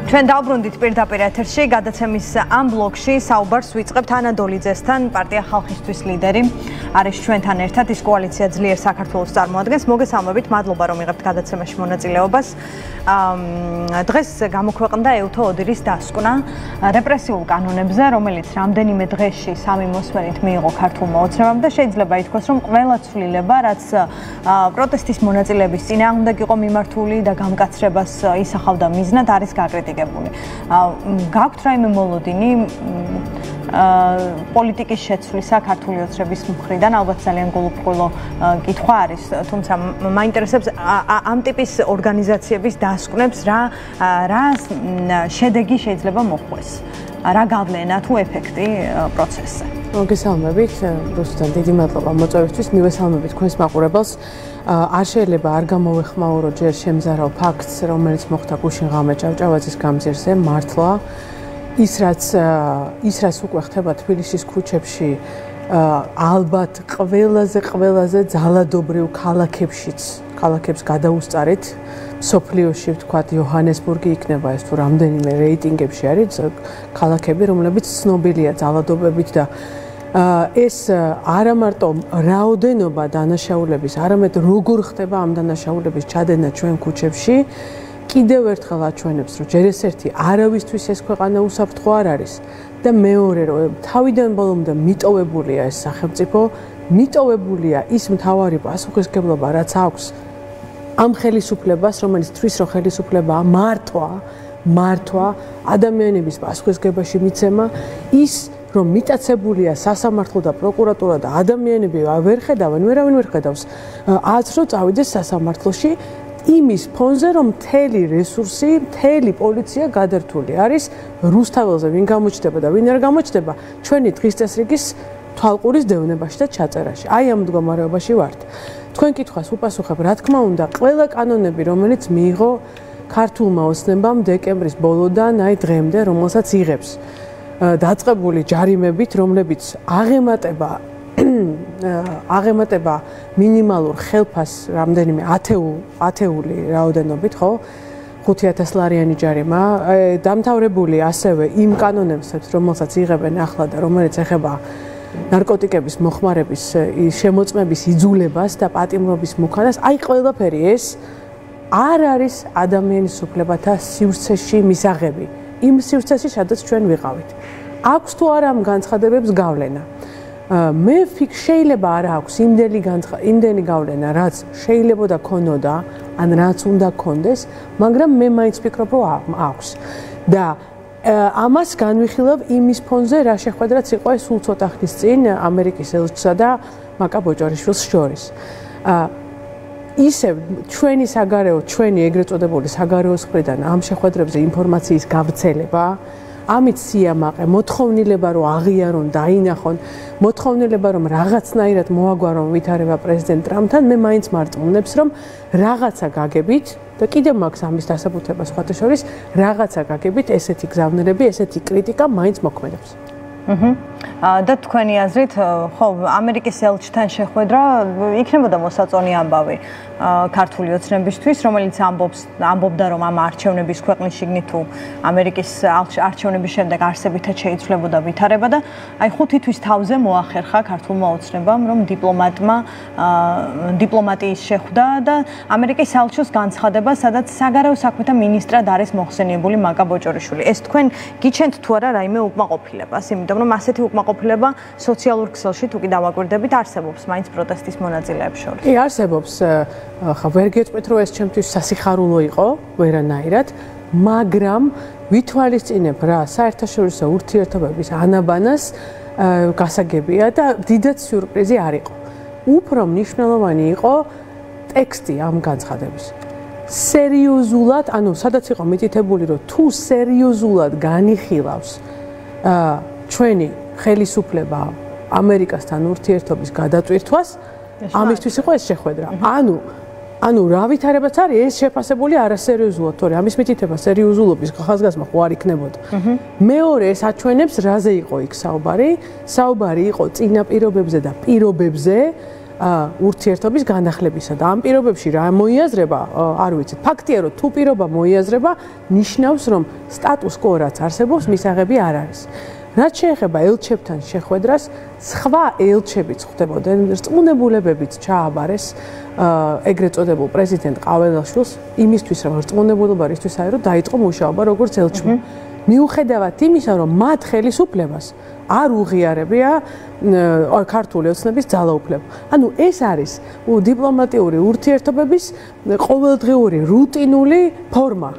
ჩვენ დავბრუნდით პირდაპირ ეთერში, გადაცემის ამ ბლოკში საუბარს ვიწყებთ ანა დოლიძესთან, პარტია ხალხისთვის ლიდერი არის ჩვენთან ერთად, ის კოალიცია ძლიერ საქართველოს წარმოადგენს. მოგესალმებით, მადლობა რომ იღებთ გადაცემაში მონაწილეობას. დღეს გამოქვეყნდა ეუთო ოდირის დასკვნა რეპრესიულ კანონებზე, რომელიც რამდენიმე დღეში სამი მოსმენით მიიღო ქართულმა ოცნებამ და შეიძლება ითქვას, რომ ყველა ცვლილება, რაც პროტესტის მონაწილეების წინააღმდეგ იყო მიმართული და გამკაცრებას ისახავდა მიზნად, არის გაკრიტიკებული. გაქვთ რაიმე მოლოდინი პოლიტიკის შეცვლისა ქართული ოცნების მხრიდან, ალბათ ძალიან გულუბრყვილო კითხვა არის, თუმცა მაინტერესებს ამ ტიპის ორგანიზაციების დასკვნებს რა შედეგი შეიძლება მოხვდეს, რა გავლენა თუ ეფექტი პროცესზე. მოგესალმებით, რუსთან დიდი მადლობა მოწვევისთვის, მივესალმებით თქვენს მაყურებელს. არ შეიძლება არ გამოვეხმაურო ჯერ შემზარავ ფაქტს, რომელიც მოხდა გუშინ ღამე ჭავჭავაძის გამზირზე, მართლა ის რაც უკვე ხდება თბილისის ქუჩებში, ალბათ ყველაზე ძალადობრივ ქალაქებს გადაუსწარით, სოფლიოში ვთქვათ იოჰანესბურგი იქნება ეს თუ რამდენიმე რეიტინგებში არის ქალაქები, რომლებიც ცნობილია ძალადობებით და ეს არა მარტო რაოდენობა დანაშაულების, არამედ როგორ ხდება ამ დანაშაულების ჩადენა ჩვენ ქუჩებში, კიდევ ერთხელ აჩვენებს, რომ ჯერ ესერთი არავისთვის ეს ქვეყანა უსაფრთხო არ არის და მეორე რომ თავიდან ბოლომდე მიტოვებულია ეს სახელმწიფო, მიტოვებულია ის მთავარი პასუხისმგებლობა, რაც აქვს ამ ხელისუფლებას, რომელიც თვლის რომ ხელისუფლებაა მართვა ადამიანების პასუხისმგებაში მიცემა, ის რომ მიტაცებულია სასამართლო და პროკურატურა და ადამიანები ვერავინ ვერ ხედავს, აცრო წავიდეს სასამართლოში იმის ფონზე, რომ მთელი რესურსი, მთელი პოლიცია გადართული არის რუსთაველზე, ვინ გამოჩნდება და ვინ არ გამოჩნდება, ჩვენი დღის წესრიგის თვალყურის დევნებაში და ჩაწერაში. აი ამ მდგომარეობაში ვართ. თქვენ კითხვას უპასუხებ, რა თქმა უნდა, ყველა კანონები, რომელიც მიიღო ქართულმა ოცნებამ დეკემბრის ბოლოდან აი დღემდე, რომელსაც იღებს დაწყებული ჯარიმებით, რომლებიც აღემატება მინიმალურ ხელფას რამდენიმე ათეული რაოდენობით, ხო? 5000 ლარიანი ჯარიმა, დამთავრებული ასევე იმ კანონებსაც, რომელსაც იღებენ ახლა და რომელიც ეხება ნარკოტიკების მოხმარების შემოწმების იძულებას და პატიმრობის მოქანას, აი ყველაფერი ეს არ არის ადამიანის უფლებათა სივრცეში მისაღები. იმ სივრცეში, სადაც ჩვენ ვიყავით. აქვს თუ არა ამ განცხადებებს გავლენა? მე შეიძლება არ აქვს იმდენი გავლენა, რაც შეიძლება და ქონოდა, ან რაც უნდა ქონდეს, მაგრამ მე მაინც ვფიქრობ, რომ აქვს. და ამას განვიხილავ იმის ფონზე, რა შეხვედრაც იყო ეს სულ ცოტა ხნის წინ ამერიკის ელჩსა და მაკა ბოჭორიშვილს შორის. ისევ ჩვენი ეგრეთ წოდებული საგარეოს მხრიდან ამ შეხვედრებზე ინფორმაციის გავრცელება, ამით სიამაყე, მოთხოვნილება რომ აღიარონ, დაინახონ, მოთხოვნილება რომ რაღაცნაირად მოაგვარონ ვითარება პრეზიდენტ ტრამპთან, მე მაინც მარტყუნებს რომ რაღაცა გაგებით და კიდევ მაქვს ამის დასაბუთება სხვათა შორის, რაღაცა გაგებით ესეთი გზავნილები, ესეთი კრიტიკა მაინც მოქმედებს. და თქვენი აზრით, ხო, ამერიკის ელჩთან შეხვედრა იქნებოდა მოსაწონი ამბავი ქართული ოცნებისთვის, რომელიც ამბობდა, რომ ამ არჩევნების ქვეყნის შიგნით თუ ამერიკის არჩევნების შემდეგ არსებითად შეიცვლებოდა ვითარება და აი 5 თვის თავზე მოახერხა ქართულმა ოცნებამ, რომ დიპლომატიის შეხვდა და ამერიკის ელჩოს განცხადება, სადაც საგარეო საქმეთა მინისტრად არის მოხსენიებული მაკა ბოჭორიშვილი. ეს თქვენ გიჩენთ თუ არა რაიმე უკმაყოფილებას, იმიტომ რომ ასეთი უკმაყოფილება სოციალურ ქსელში თუ კი დავაკვირდებით არსებობს მაინც პროტესტის მონაწილეებს შორის. კი, არსებობს. ხა ვერ გეტყვით, რომ ეს ჩემთვის სასიხარულო იყო, ვერანაირად, მაგრამ ვითვალისწინებ რა საერთაშორისო ურთიერთობების ანაბანას გასაგებია და დიდად სიურპრიზი არ იყო. უფრო მნიშვნელოვანი იყო ტექსტი ამ განცხადების. სერიოზულად, სადაც იყო მითითებული, რომ თუ სერიოზულად განიხილავს ჩვენი ხელისუფლება ამერიკასთან ურთიერთობის გადაწყვეტას, ამისთვის იყო ეს შეხვედრა. ანუ რა ვითარებაც არის, ეს შეფასებული არასერიოზულად, თორე ამის მითითება სერიოზულობის ხაზგასმა ხო არ იქნებოდა. მეორე ეს აჩვენებს, რაზე იყო იქ საუბარი. საუბარი იყო წინაპირობებზე და პირობებზე, ურთიერთობის განახლებისა და ამ პირობებში რა მოიაზრება, არ ვიცით. ფაქტია, რომ თუ პირობა მოიაზრება, ნიშნავს, რომ სტატუს კო რაც არსებობს, მისაღები არ არის. რაც შეეხება ელჩებთან შეხვედრას, სხვა ელჩებიც ხდებოდნენ, რწმუნებულებებიც ჩააბარეს ეგრეთ წოდებულ პრეზიდენტ ყაველაშვილს იმისთვის, რომ რწმუნებულობა რისთვის არის, რომ დაიწყო მუშაობა როგორც ელჩმა. მიუხედავად იმისა, რომ მათ ხელისუფლებას არ უღიარებია ქართული ოცნების ძალაუფლება. ანუ ეს არის დიპლომატიური ურთიერთობების ყოველდღიური რუტინული ფორმა.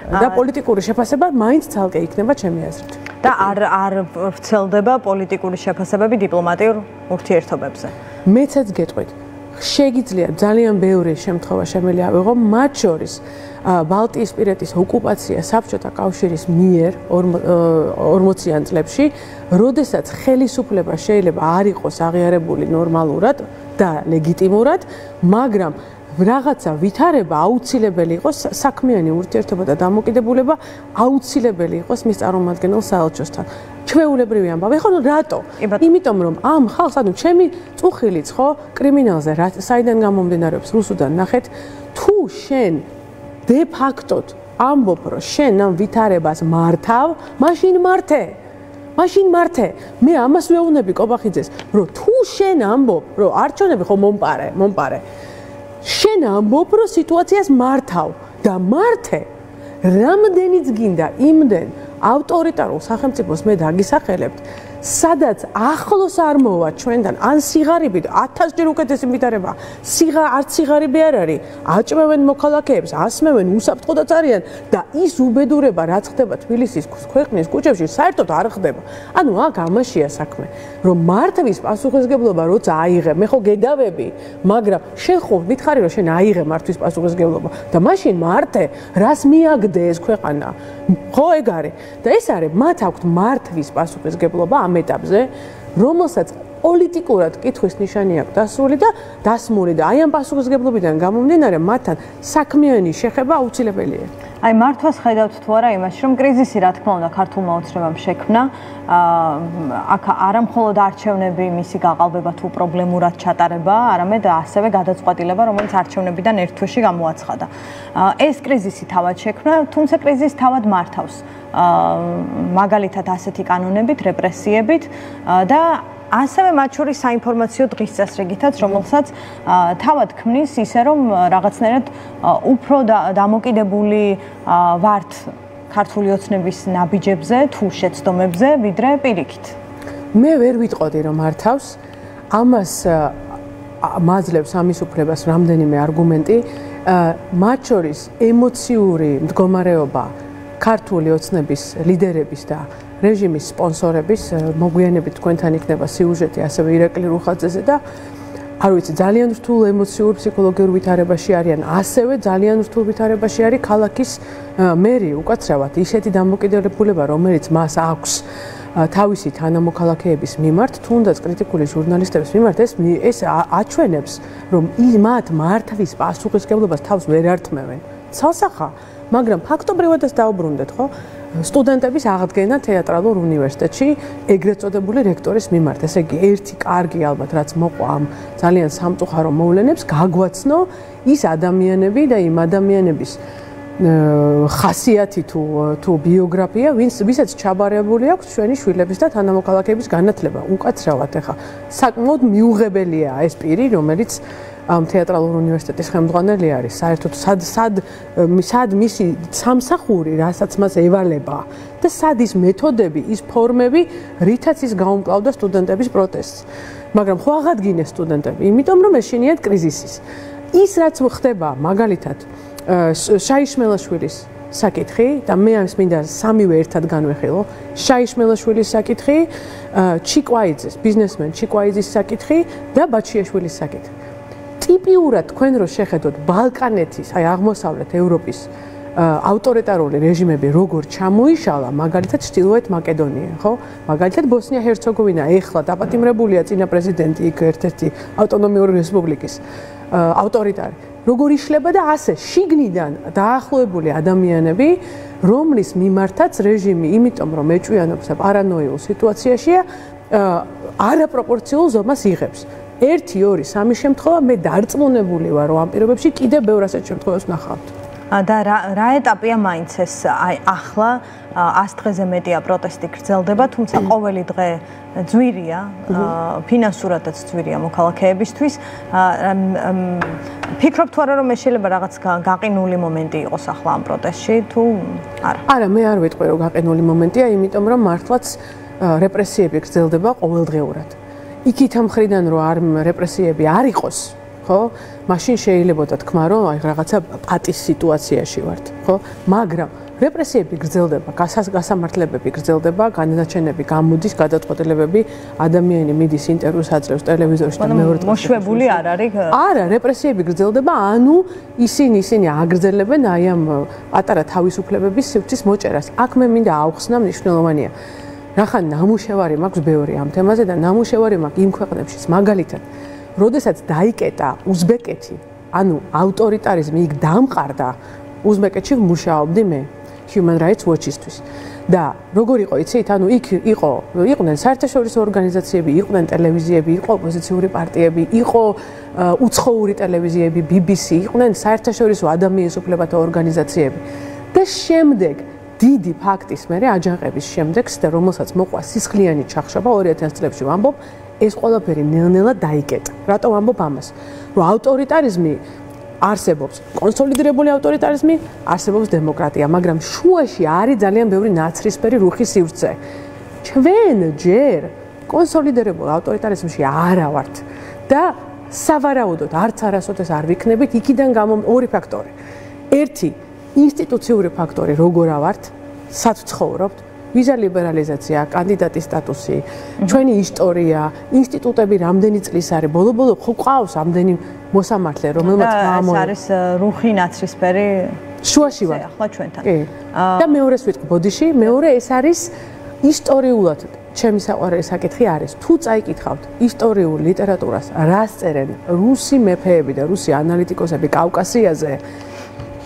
და პოლიტიკური შეფასება მაინც ცალკე იქნება ჩემი აზრით. და არ ვრცელდება პოლიტიკური შეფასებები დიპლომატიურ ურთიერთობებზე. მეცაც გეტყვით. შეგიძლია ძალიან ბევრი შემთხვევა შემიძლია ავიღო, მათ შორის ბალტიისპირეთის ოკუპაცია საბჭოთა კავშირის მიერ 40-იან წლებში, როდესაც ხელისუფლება შეიძლება არ იყოს აღიარებული ნორმალურად და ლეგიტიმურად, მაგრამ რაღაცა ვითარება აუცილებელი იყოს, საქმიანი ურთიერთობა და დამოკიდებულება აუცილებელი იყოს მის წარმომადგენელ საელჩოსთან. ჩვეულებრივი ამბავი, ხო, რატო? იმიტომ რომ ამ ხალხს, ანუ ჩემი წუხილიც ხო, კრიმინალზე საიდან გამომდინარეობს რუსუდან ნახეთ, თუ შენ დე ფაქტოდ ამბობ, რომ შენ ამ ვითარებას მართავ, მაშინ მართე. მე ამას ვეუბნები კობახიძეს, რომ თუ შენ ამბობ, რომ არჩევნები ხო მომპარე. შენ ამბობ, რომ სიტუაციას მართავ და მართე. რამდენიც გინდა იმდენ ავტორიტარულ სახელმწიფოს მე დაგისახელებთ, სადაც ახლოს არ მოვა ჩვენთან, ან სიღარიბით 1000 ჯერ უკეთესი ვითარება, არც სიღარიბე არ არის, აჭმევენ მოქალაქეებს, ასმევენ, უსაფრთხოდაც არიან და ის უბედურება, რაც ხდება თბილისის ქვეყნის ქუჩებში, საერთოდ არ ხდება. ანუ აქ ამაშია საქმე, რომ მართვის პასუხისგებლობა როცა აიღე, მე ხო გედავები, მაგრამ შენ ხო მითხარი, რომ შენ აიღე მართვის პასუხისგებლობა და მაშინ მართე, რას მიაგდე ეს ქვეყანა. ხო ეგ არის. და ეს არის, მათ აქვთ მართვის პასუხისგებლობა ამ ეტაპზე, რომელსაც პოლიტიკურად კითხვის ნიშანი აქვს დასმული და აი ამ პასუხისგებლობიდან გამომდინარე მათთან საქმიანი შეხება აუცილებელია. აი მართვას ხედავთ თუ არა იმაში, რომ კრიზისი რა თქმა უნდა ქართულმა ოცნებამ შექმნა, აქ არა მხოლოდ არჩევნები მისი გაყალბება თუ პრობლემურად ჩატარება, არამედ ასევე გადაწყვეტილება, რომელიც არჩევნებიდან ერთ თვეში გამოაცხადა. ეს კრიზისი თავად შექმნა, თუმცა კრიზისი თავად მართავს. მაგალითად ასეთი კანონებით, რეპრესიებით და ასევე მათ შორის საინფორმაციო დღის წესრიგითაც, რომელსაც თავად ქმნის ისე, რომ რაღაცნაირად უფრო დამოკიდებული ვართ ქართული ოცნების ნაბიჯებზე თუ შეცდომებზე, ვიდრე პირიქით. მე ვერ ვიტყოდი, რომ მართავს. ამას მაძლევს ამის უფლებას რამდენიმე არგუმენტი. მათ შორის ემოციური მდგომარეობა ქართული ოცნების ლიდერების და რეჟიმის სპონსორების, მოგვიანებით თქვენთან იქნება სიუჟეტი ასევე ირაკლი რუხაძეზე და არ ვიცი, ძალიან რთულ ემოციურ ფსიქოლოგიურ ვითარებაში არიან, ასევე ძალიან რთულ ვითარებაში არის ქალაქის მერი, უკაცრავად ისეთი დამოკიდებულება, რომელიც მას აქვს თავისი თანამოქალაქეების მიმართ, თუნდაც კრიტიკული ჟურნალისტების მიმართ, ეს აჩვენებს, რომ მათ მართვის პასუხისგებლობას თავს ვერ ართმევენ. ცალსახა, მაგრამ ფაქტობრივადაც დაუბრუნდეთ, ხო? სტუდენტების აღდგენა თეატრალურ უნივერსიტეტში ეგრეთ წოდებული რექტორის მიმართ. ესე იგი, ერთი კარგი ალბათ რაც მოყვა ამ ძალიან სამწუხარო მოვლენებს, გაგვაცნო ის ადამიანები და იმ ადამიანების ხასიათი თუ ბიოგრაფია, ვისაც ჩაბარებული აქვს ჩვენი შვილების და თანამოქალაქეების განათლება. უკაცრავად ახლა საკმაოდ მიუღებელია ეს პირი, რომელიც ამ თეატრალურ უნივერსიტეტის ხელმძღვანელი არის. საერთოდ სად მისი სამსახური, რასაც მას ევალება და სად ის მეთოდები, ის ფორმები, რითაც ის გაუმკლავდა სტუდენტების პროტესტს. მაგრამ ხო აღადგინეს სტუდენტები, იმიტომ რომ ეშინიათ კრიზისის. ის რაც ხდება, მაგალითად, შაიშმელაშვილის საკითხი და მე ამის მინდა სამივე ერთად განვეხილო. შაიშმელაშვილის საკითხი, ჩიკვაიძეს, ბიზნესმენ ჩიკვაიძის საკითხი და ბაჩიაშვილის საკითხი. ტიპიურად თქვენ რო შეხედოთ ბალკანეთის, აი აღმოსავლეთ ევროპის ავტორიტარული რეჟიმები როგორ ჩამოიშალა, მაგალითად ჩრდილოეთ მაკედონია, ხო? მაგალითად ბოსნია-ჰერცეგოვინა ეხლა დაპატიმრებულია წინა პრეზიდენტი იქ ერთ-ერთი ავტონომიური რესპუბლიკის ავტორიტარი. როგორ იშლება და ასე შიგნიდან დაახლოებული ადამიანები, რომლის მიმართაც რეჟიმი, იმიტომ რომ ეჭვიანობს და პარანოიულ სიტუაციაშია, არაპროპორციულ ზომას იღებს. 1 2 3 შემთხვევა მე დარწმუნებული ვარ რომ ამ პირობებში კიდევ ბევრ ასეთ შემთხვევას ვნახავთ. და რა ეტაპია მაინც ეს აი ახლა 100 დღეზე მეტია პროტესტი გრძელდება, თუმცა ყოველი დღე ძვირია, ფინანსურადაც ძვირია მოქალაქეებისთვის. ფიქრობ თუ არა რომ ეს შეიძლება რაღაც გაყინული მომენტი იყოს ახლა ამ პროტესტში თუ არა? არა, მე არ ვიტყვი რომ გაყინული მომენტია, იმიტომ რომ მართლაც რეპრესიები გრძელდება ყოველდღიურად. იქით ამ მხრიდან რომ არ რეპრესიები არ იყოს, ხო? მაშინ შეიძლება თქვა რომ აი რაღაცა პატის სიტუაციაში ვართ, ხო? მაგრამ რეპრესიები გრძელდება, გასამართლებები გრძელდება, განაჩენები გამოდის, გადაწყვეტილებები, ადამიანი მიდის ინტერვიუს აძლევს ტელევიზორში და მეორე დღეს მოშვებული არ არის? არა, რეპრესიები გრძელდება, ანუ ისინი აგრძელებენ აი ამ პატარა თავისუფლებების სივრცის მოჭერას. აქ მე მინდა ავხსნა მნიშვნელოვანია. რახან ნამუშევარი მაქვს ბევრი ამ თემაზე და ნამუშევარი მაქვს იმ ქვეყნებშიც, მაგალითად, როდესაც დაიკეტა უზბეკეთი, ანუ ავტორიტარიზმი იქ დამყარდა, უზბეკეთში მუშაობდი მე Human Rights Watch-ისთვის. და როგორ იყო, იცით, ანუ იქ იყვნენ საერთაშორისო ორგანიზაციები, იყვნენ ტელევიზიები, იყო ოპოზიციური პარტიები, იყო უცხოური ტელევიზიები, BBC, იყვნენ საერთაშორისო ადამიანის უფლებათა ორგანიზაციები. და შემდეგ დიდი ფაქტის მერე აჯანყების შემდეგ, და რომელსაც მოყვა სისხლიანი ჩახშობა 2000 წლებში ვამბობ, ეს ყველაფერი ნელ-ნელა დაიკეტა. რატო ვამბობ ამას? რომ ავტორიტარიზმი არსებობს, კონსოლიდირებული ავტორიტარიზმი, არსებობს დემოკრატია, მაგრამ შუაში არის ძალიან ბევრი ნაცრისფერი რუხი სივრცე. ჩვენ ჯერ კონსოლიდირებულ ავტორიტარიზმში არა ვართ და სავარაუდოდ არც არასოდეს არ ვიქნებით, იქიდან ორი ფაქტორი. ერთი ინსტიტუციური ფაქტორი, როგორ ავართ, სად ცხოვრობთ, ვიზა ლიბერალიზაცია, კანდიდატის სტატუსი, ჩვენი ისტორია, ინსტიტუტები რამდენი წლის არის, ბოლო-ბოლო ხო ყავს ამდენი მოსამართლე, რომელმაც ეს არის რუხი ნაცრისფერი შუაში ვარ ახლა ჩვენთან. და მეორეს ვიტყვი ბოდიში, მეორე ეს არის ისტორიულად ჩემი საყვარელი საკითხი არის, თუ წაიკითხავთ ისტორიულ ლიტერატურას, რას წერენ რუსი მეფეები და რუსი ანალიტიკოსები კავკასიაზე,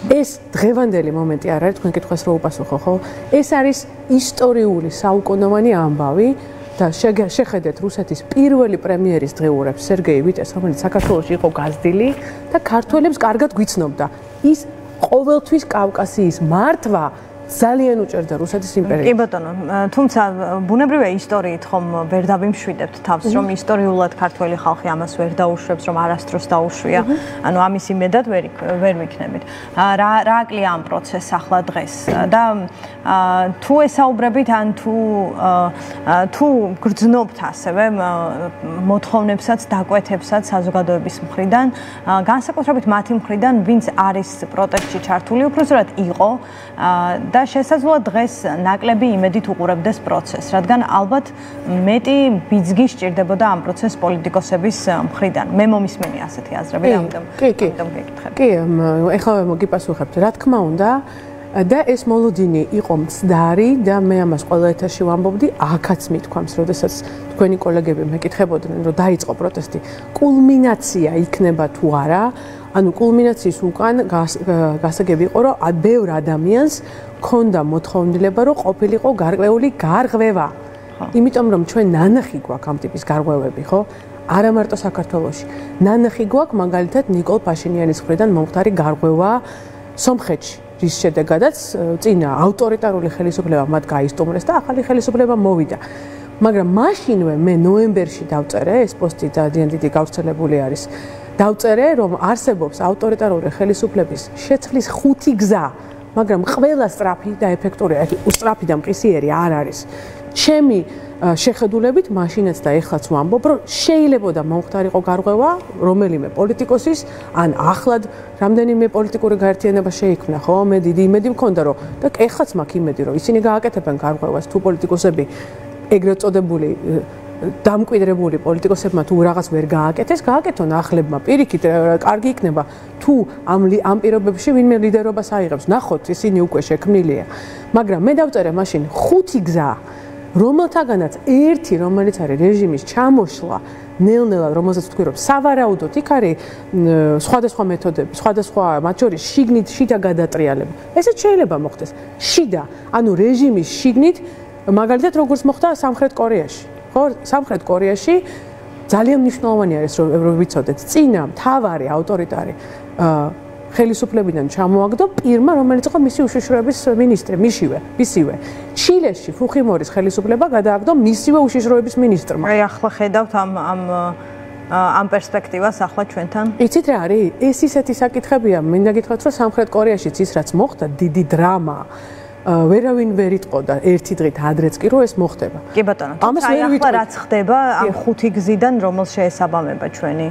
ეს დღევანდელი მომენტი არ არის, თქვენ კითხვას რო უპასუხო, ხო? ეს არის ისტორიული საუკუნოვანი ამბავი და შეხედეთ რუსეთის პირველი პრემიერის დღეურებს სერგეი ვიტეს, რომელიც საქართველოში იყო გაზრდილი და ქართველებს კარგად გვიცნობდა. ის ყოველთვის კავკასიის მართვა ძალიან უჭერდა რუსეთის იმპერიას. კი ბატონო, თუმცა ბუნებრივია ისტორიით ხომ ვერ დავიმშვიდებთ თავს, რომ ისტორიულად ქართველი ხალხი ამას ვერ დაუშვებს, რომ არასდროს დაუშვია. ანუ ამის იმედად ვერ ვიქნებით. რა აკლია ამ პროცესს ახლა დღეს და თუ ესაუბრებით ან თუ გრძნობთ ასევე მოთხოვნებსაც, დაკვეთებსაც საზოგადოების მხრიდან, განსაკუთრებით მათი მხრიდან, ვინც არის პროტესტში ჩართული, უпроსტად იყო და შესაძლოა დღეს ნაკლები იმედით უყურებდეს პროცესს, რადგან ალბათ მეტი ბიძგი სჭირდებოდა ამ პროცესს პოლიტიკოსების მხრიდან. მე მომისმენი ასეთი აზრები და ამიტომ გეკითხები. კი, ეხლა მოგიპასუხებთ. რა თქმა უნდა, და ეს მოლოდინი იყო მცდარი და მე ამას ყველა ეთერში ვამბობდი, აქაც მithქვამს, როდესაც თქვენი კოლეგები მეკითხებოდნენ, რომ დაიწყო პროტესტი, კულმინაცია იქნება თუ არა, ანუ კულმინაციის უკან გასაგები იყო, რომ ბევრ ადამიანს ქონდა მოთხოვნილება, რომ ყოფილიყო გარკვეული გარღვევა. იმიტომ რომ ჩვენ ნანახი გვაქვს ამ ტიპის გარღვევები, ხო? არა მარტო საქართველოში. ნანახი გვაქვს მაგალითად ნიკოლ ფაშინიანის მხრიდან მომხდარი გარღვევა სომხეთში, რის შედეგადაც წინა ავტორიტარული ხელისუფლება მათ გაისტუმრეს და ახალი ხელისუფლება მოვიდა. მაგრამ მაშინვე მე ნოემბერში დავწერე, ეს პოსტი ძალიან დიდი გავრცელებული არის. დავწერე, რომ არსებობს ავტორიტარული ხელისუფლების შეცვლის 5 გზა, მაგრამ ყველა სწრაფი და ეფექტური, უსწრაფი და მყისიერი არ არის. ჩემი შეხედულებით მაშინაც და ეხლაც ვამბობ, რომ შეიძლებოდა მომხდარიყო გარღვევა რომელიმე პოლიტიკოსის, ან ახლად რამდენიმე პოლიტიკური გაერთიანება შეიქმნა, ხო? მე დიდი იმედი მქონდა, რომ და ეხლაც მაქვს იმედი, რომ ისინი გააკეთებენ გარღვევას, თუ პოლიტიკოსები ეგრეთ წოდებული დამკვიდრებული პოლიტიკოსებმა თუ რაღაც ვერ გააკეთეს, გააკეთონ ახლებმა. პირიქით, კარგი იქნება, თუ ამ პირობებში ვინმე ლიდერობას აიღებს. ნახოთ, ისინი უკვე შექმნილია. მაგრამ მე დავწერე მაშინ 5 გზა, რომელთაგანაც ერთი, რომელიც არის რეჟიმის ჩამოშლა, ნელ-ნელა, რომელსაც თქვი, რომ სავარაუდოდ იქ არის სხვადასხვა მეთოდები, სხვადასხვა მათ შორის შიგნით შიდა გადატრიალება. ესეც შეიძლება მოხდეს. შიდა, ანუ რეჟიმის შიგნით, მაგალითად, როგორც მოხდა სამხრეთ კორეაში. ხო, სამხრეთ კორეაში ძალიან მნიშვნელოვანი არის რომ ვიცოდეთ წინა მთავარი ავტორიტარი ხელისუფლებიდან ჩამოაგდო პირმა, რომელიც იყო მისი უშიშროების მინისტრი, მისივე. ჩილეში ფუხიმორის ხელისუფლება გადააგდო მისივე უშიშროების მინისტრმა. აი ახლა ხედავთ ამ პერსპექტივას ახლა ჩვენთან. იცით რა არის? ეს ისეთი საკითხებია, მინდა გითხრათ, რომ სამხრეთ კორეაშიც ის რაც მოხდა, დიდი დრამა ვერავინ ვერ იტყოდა ერთი დღით ადრეც კი რომ ეს მოხდება. კი ბატონო, აი ახლა რაც ხდება ამ ხუთი გზიდან, რომელს შეესაბამება ჩვენი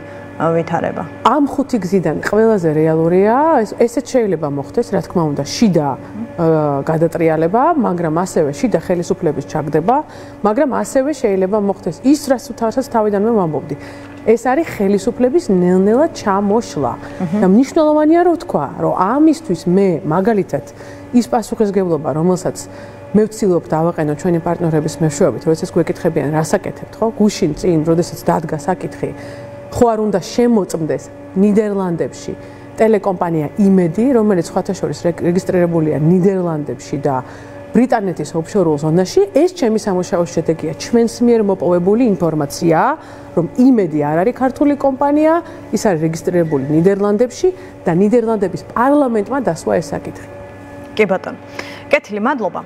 ვითარება. ამ ხუთი გზიდან ყველაზე რეალურია, ესეც შეიძლება მოხდეს, რა თქმა უნდა, შიდა გადატრიალება, მაგრამ ასევე შიდა ხელისუფლების ჩაგდება, მაგრამ ასევე შეიძლება მოხდეს ის, რასაც თავიდანვე ვამბობდი. ეს არის ხელისუფლების ნელ-ნელა ჩამოშლა. და მნიშვნელოვანია რომ ვთქვა, რომ ამისთვის მე მაგალითად ის პასუხისგებლობა, რომელსაც მე ვცდილობ დავაყენო ჩვენი პარტნიორების მეშვეობით, როდესაც გვეკითხებიან, რას აკეთებთ, ხო? გუშინ წინ, როდესაც დადგა საკითხი, ხო არ უნდა შემოწმდეს ნიდერლანდებში ტელეკომპანია იმედი, რომელიც სხვათაშორის რეგისტრირებულია ნიდერლანდებში და ბრიტანეთის ოფშორულ ზონაში, ეს ჩემი სამუშაოს შედეგია. ჩვენს მიერ მოპოვებული ინფორმაცია, რომ იმედი არ არის ქართული კომპანია, ის არის რეგისტრირებული ნიდერლანდებში და ნიდერლანდების პარლამენტმა დასვა ეს საკითხი. კი ბატონო. კეთილი, მადლობა.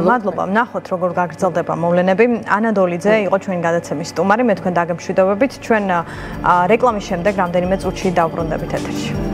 მადლობა. ვნახოთ როგორ გაგრძელდება მოვლენები. ანა დოლიძე იყო ჩვენი გადაცემის სტუმარი, მე თქვენ დაგემშვიდობებით. ჩვენ რეკლამის შემდეგ რამდენიმე წუთში დავბრუნდებით ეთერში.